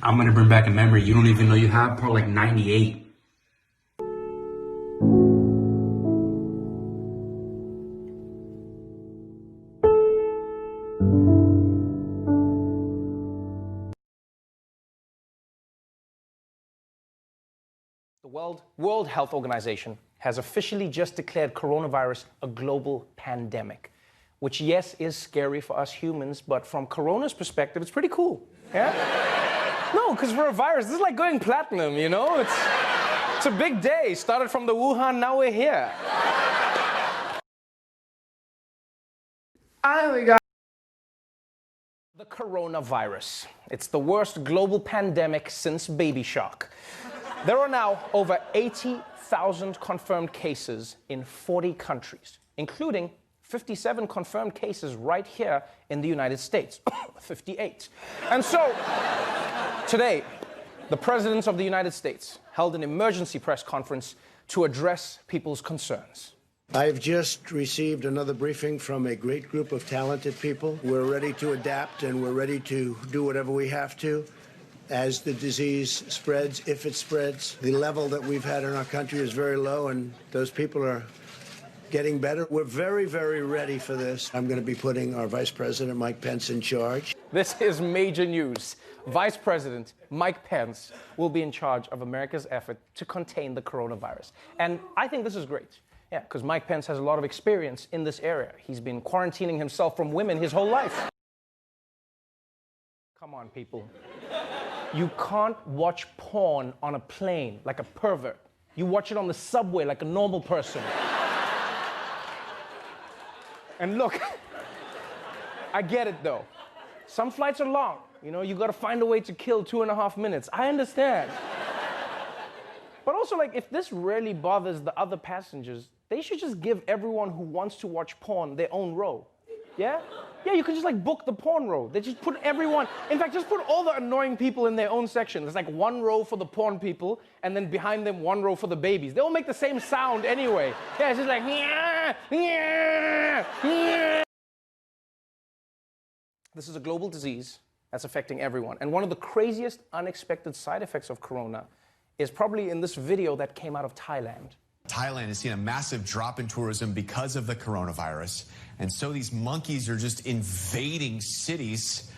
I'm gonna bring back a memory you don't even know you have, probably like 98. The World Health Organization has officially just declared coronavirus a global pandemic, which, yes, is scary for us humans, but from Corona's perspective, it's pretty cool. Yeah? No, because for a virus, this is like going platinum, you know? It's a big day. Started from the Wuhan, now we're here. We got the coronavirus. It's the worst global pandemic since Baby Shark. There are now over 80,000 confirmed cases in 40 countries, including 57 confirmed cases right here in the United States. 58. And so, today, the presidents of the United States held an emergency press conference to address people's concerns. I've just received another briefing from a great group of talented people. We're ready to adapt and we're ready to do whatever we have to as the disease spreads, if it spreads. The level that we've had in our country is very low, and those people are getting better. We're very, very ready for this. I'm going to be putting our Vice President, Mike Pence, in charge. This is major news. Vice President Mike Pence will be in charge of America's effort to contain the coronavirus. And I think this is great. Yeah, because Mike Pence has a lot of experience in this area. He's been quarantining himself from women his whole life. Come on, people. You can't watch porn on a plane like a pervert. You watch it on the subway like a normal person. And look, I get it though. Some flights are long. You know, you gotta find a way to kill 2.5 minutes. I understand. But also, like, if this really bothers the other passengers, they should just give everyone who wants to watch porn their own row. Yeah? Yeah, you could just like book the porn row. They just put everyone, in fact, just put all the annoying people in their own section. There's like one row for the porn people, and then behind them, one row for the babies. They all make the same sound anyway. Yeah, it's just like, yeah, yeah, yeah. This is a global disease that's affecting everyone. And one of the craziest unexpected side effects of corona is probably in this video that came out of Thailand. Thailand has seen a massive drop in tourism because of the coronavirus. And so these monkeys are just invading cities.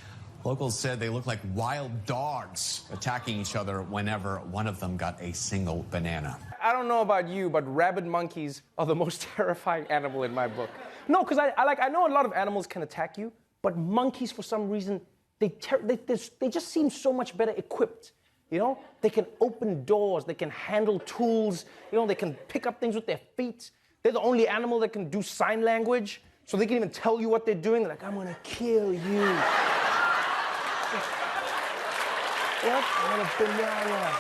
Locals said they look like wild dogs attacking each other whenever one of them got a single banana. I don't know about you, but rabid monkeys are the most terrifying animal in my book. No, because I know a lot of animals can attack you, but monkeys, for some reason, they just seem so much better equipped. You know, they can open doors, they can handle tools, you know, they can pick up things with their feet. They're the only animal that can do sign language, so they can even tell you what they're doing. They're like, I'm gonna kill you. What? I'm gonna banana.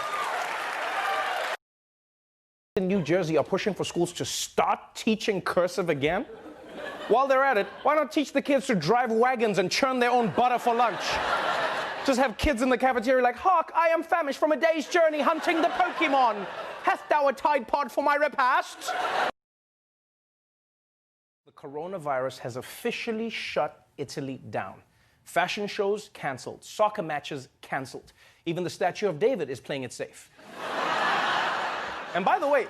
In New Jersey are pushing for schools to start teaching cursive again. While they're at it, why not teach the kids to drive wagons and churn their own butter for lunch? Just have kids in the cafeteria like, hark, I am famished from a day's journey hunting the Pokemon. Hast thou a Tide Pod for my repast? The coronavirus has officially shut Italy down. Fashion shows canceled, soccer matches canceled. Even the Statue of David is playing it safe. And by the way,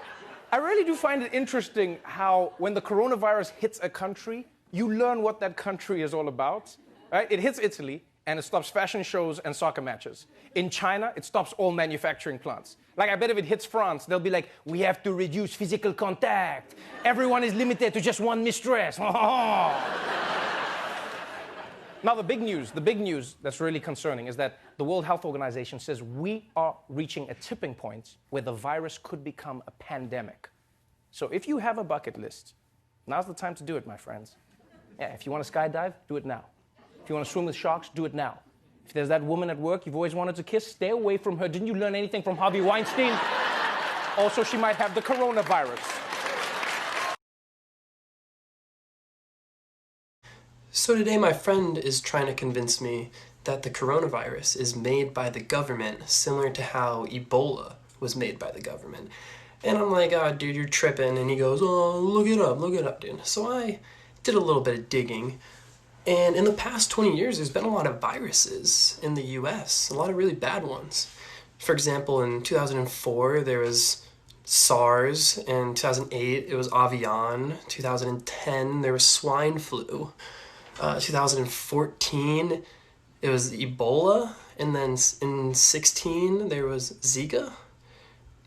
I really do find it interesting how when the coronavirus hits a country, you learn what that country is all about. Right? It hits Italy, and it stops fashion shows and soccer matches. In China, it stops all manufacturing plants. Like, I bet if it hits France, they'll be like, we have to reduce physical contact. Everyone is limited to just one mistress. Now, the big news that's really concerning is that the World Health Organization says we are reaching a tipping point where the virus could become a pandemic. So if you have a bucket list, now's the time to do it, my friends. Yeah, if you want to skydive, do it now. If you want to swim with sharks, do it now. If there's that woman at work you've always wanted to kiss, stay away from her. Didn't you learn anything from Harvey Weinstein? Also, she might have the coronavirus. So today my friend is trying to convince me that the coronavirus is made by the government, similar to how Ebola was made by the government. And I'm like, oh, dude, you're tripping. And he goes, oh, look it up, dude. So I did a little bit of digging. And in the past 20 years, there's been a lot of viruses in the US, a lot of really bad ones. For example, in 2004, there was SARS. In 2008, it was Avian. 2010, there was swine flu. 2014, it was Ebola. And then in 16, there was Zika.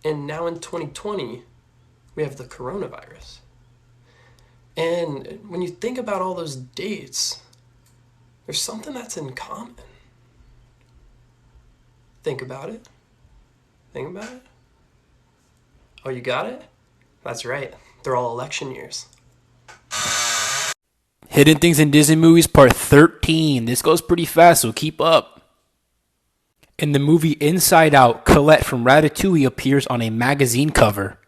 And now in 2020, we have the coronavirus. And when you think about all those dates, there's something that's in common. Think about it. Think about it. Oh, you got it? That's right. They're all election years. Hidden Things in Disney Movies Part 13. This goes pretty fast, so keep up. In the movie Inside Out, Colette from Ratatouille appears on a magazine cover.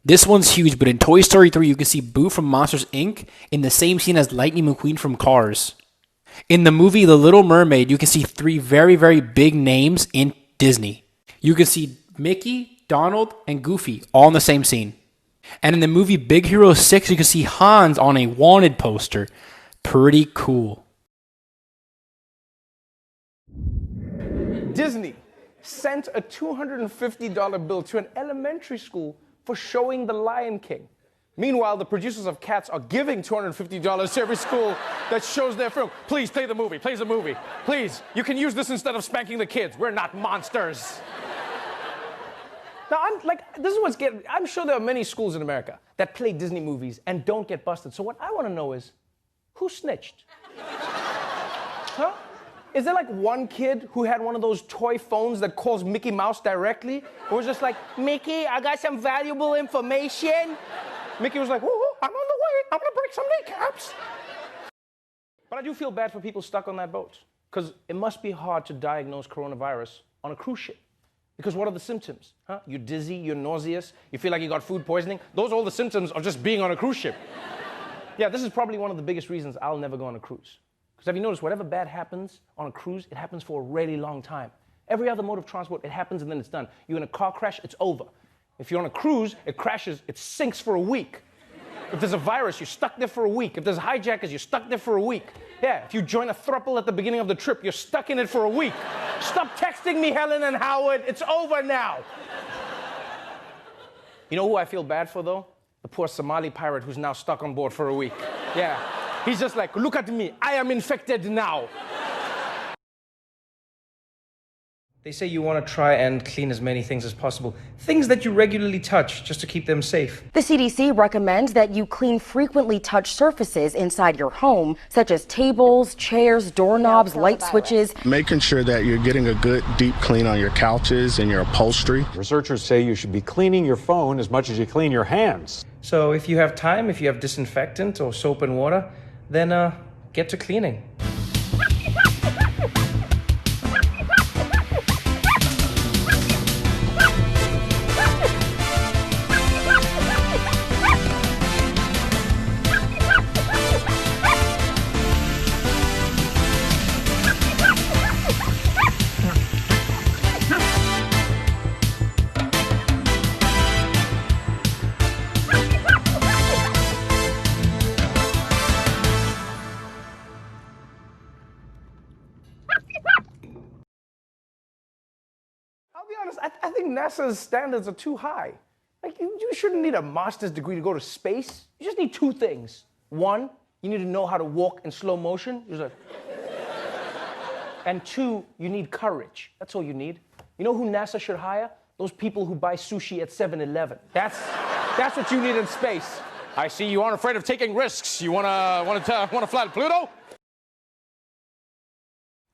This one's huge, but in Toy Story 3, you can see Boo from Monsters, Inc. in the same scene as Lightning McQueen from Cars. In the movie The Little Mermaid, you can see 3 very, very big names in Disney. You can see Mickey, Donald, and Goofy all in the same scene. And in the movie Big Hero 6, you can see Hans on a wanted poster. Pretty cool. Disney sent a $250 bill to an elementary school for showing The Lion King. Meanwhile, the producers of Cats are giving $250 to every school that shows their film. Please play the movie, play the movie. Please, you can use this instead of spanking the kids. We're not monsters. Now, I'm sure there are many schools in America that play Disney movies and don't get busted. So what I want to know is, who snitched? Huh? Is there like one kid who had one of those toy phones that calls Mickey Mouse directly? Or was just like, Mickey, I got some valuable information. Mickey was like, oh, I'm on the way. I'm going to break some kneecaps. But I do feel bad for people stuck on that boat. Because it must be hard to diagnose coronavirus on a cruise ship. Because what are the symptoms? Huh? You're dizzy, you're nauseous, you feel like you got food poisoning. Those are all the symptoms of just being on a cruise ship. Yeah, this is probably one of the biggest reasons I'll never go on a cruise. Because have you noticed, whatever bad happens on a cruise, it happens for a really long time. Every other mode of transport, it happens and then it's done. You're in a car crash, it's over. If you're on a cruise, it crashes, it sinks for a week. If there's a virus, you're stuck there for a week. If there's hijackers, you're stuck there for a week. Yeah, if you join a throuple at the beginning of the trip, you're stuck in it for a week. Stop texting me, Helen and Howard. It's over now. You know who I feel bad for, though? The poor Somali pirate who's now stuck on board for a week. Yeah. He's just like, look at me. I am infected now. They say you want to try and clean as many things as possible. Things that you regularly touch, just to keep them safe. The CDC recommends that you clean frequently touched surfaces inside your home, such as tables, chairs, doorknobs, light switches. Making sure that you're getting a good deep clean on your couches and your upholstery. Researchers say you should be cleaning your phone as much as you clean your hands. So if you have time, if you have disinfectant or soap and water, then get to cleaning. I'll be honest, I think NASA's standards are too high. Like, you shouldn't need a master's degree to go to space. You just need 2 things. 1, you need to know how to walk in slow motion. You're like... And 2, you need courage. That's all you need. You know who NASA should hire? Those people who buy sushi at 7-Eleven. That's what you need in space. I see you aren't afraid of taking risks. You wanna fly to Pluto?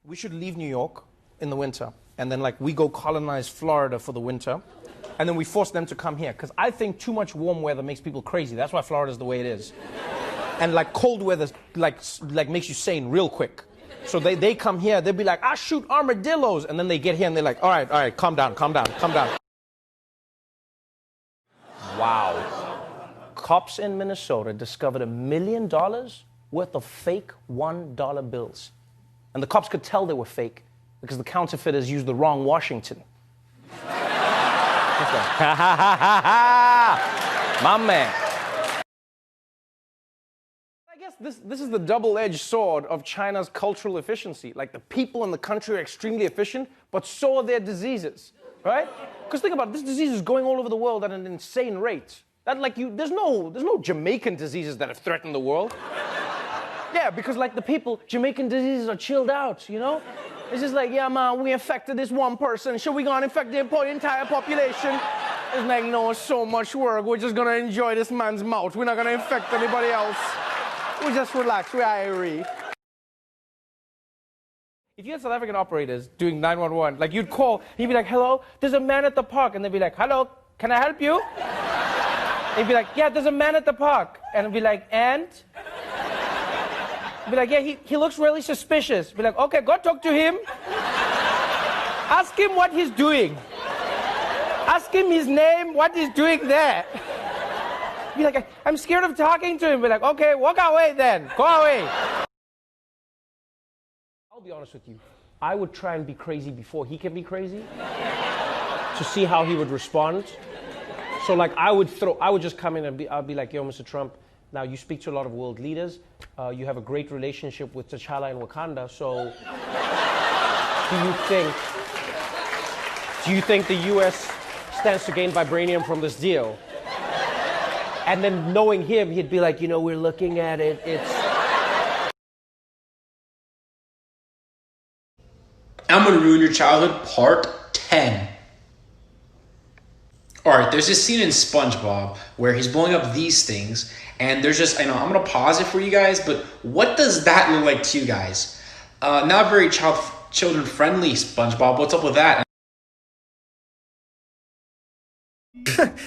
We should leave New York in the winter, and then we go colonize Florida for the winter, and then we force them to come here. Because I think too much warm weather makes people crazy. That's why Florida's the way it is. And cold weather makes you sane real quick. So they come here, they'll be like, I shoot armadillos, and then they get here and they're like, all right, calm down. Wow. Cops in Minnesota discovered $1 million worth of fake $1 bills. And the cops could tell they were fake because the counterfeiters used the wrong Washington. My man. I guess this is the double-edged sword of China's cultural efficiency. Like, the people in the country are extremely efficient, but so are their diseases, right? Because think about it, this disease is going all over the world at an insane rate. There's no Jamaican diseases that have threatened the world. Yeah, because like the people, Jamaican diseases are chilled out, you know? It's just like, yeah, man, we infected this one person. Should we go and infect the entire population? It's like, no, it's so much work. We're just gonna enjoy this man's mouth. We're not gonna infect anybody else. We just relax, we're Irie. If you had South African operators doing 911, like you'd call, and you'd be like, hello, there's a man at the park. And they'd be like, hello, can I help you? They'd be like, yeah, there's a man at the park. And I'd be like, and? Be like, yeah, he looks really suspicious. Be like, okay, go talk to him. Ask him what he's doing. Ask him his name, what he's doing there. Be like, I'm scared of talking to him. Be like, okay, walk away then. Go away. I'll be honest with you. I would try and be crazy before he can be crazy to see how he would respond. So like I would just come in and I'd be like, yo, Mr. Trump, now you speak to a lot of world leaders. You have a great relationship with T'Challa and Wakanda. So do you think the U.S. stands to gain vibranium from this deal? And then knowing him, he'd be like, you know, we're looking at it. I'm Gonna Ruin Your Childhood, Part 10. Alright, there's this scene in SpongeBob where he's blowing up these things, and there's just, I know, I'm going to pause it for you guys, but what does that look like to you guys? Not very children-friendly, SpongeBob. What's up with that?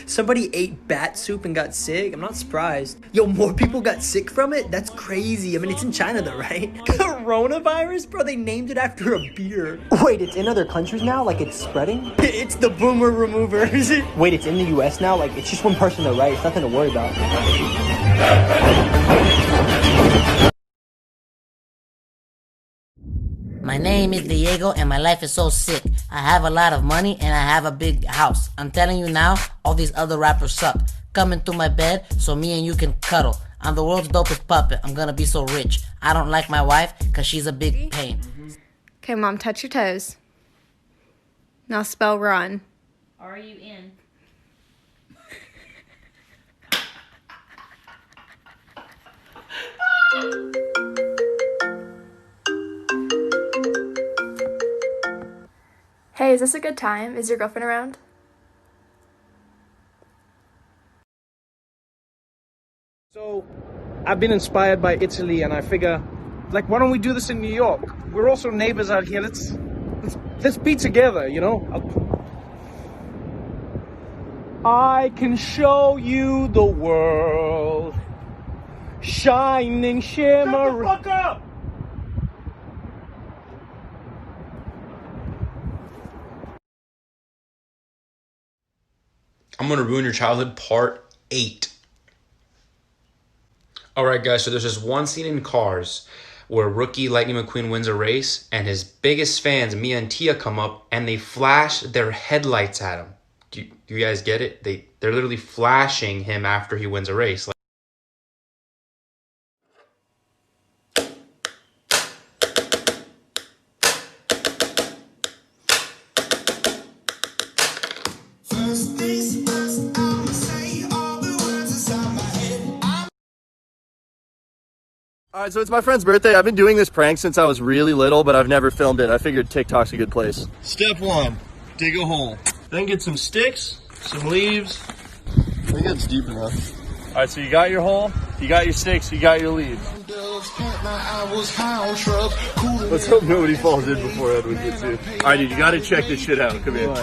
Somebody ate bat soup and got sick? I'm not surprised. Yo, more people got sick from it? That's crazy. I mean, it's in China though, right? Coronavirus? Bro, they named it after a beer. Wait, it's in other countries now? Like, it's spreading? It's the boomer remover. Wait, it's in the US now? Like, it's just one person though, right? It's nothing to worry about. My name is Diego and my life is so sick. I have a lot of money and I have a big house. I'm telling you now, all these other rappers suck. Come into my bed so me and you can cuddle. I'm the world's dopest puppet. I'm gonna be so rich. I don't like my wife cause she's a big pain. Okay, Mom, touch your toes. Now spell run. R-U-N. Hey, is this a good time? Is your girlfriend around? So, I've been inspired by Italy, and I figure, like, why don't we do this in New York? We're also neighbors out here. Let's be together, you know? I can show you the world, shining shimmer. Shut the fuck up! I'm Gonna Ruin Your Childhood, Part 8. Alright guys, so there's this one scene in Cars where rookie Lightning McQueen wins a race and his biggest fans, Mia and Tia, come up and they flash their headlights at him. Do you guys get it? They're literally flashing him after he wins a race. Alright, so it's my friend's birthday. I've been doing this prank since I was really little, but I've never filmed it. I figured TikTok's a good place. Step 1, dig a hole. Then get some sticks, some leaves. I think that's deep enough. Alright, so you got your hole, you got your sticks, you got your leaves. Let's hope nobody falls in before Edwin gets in. Alright, dude, you gotta check this shit out. Come here.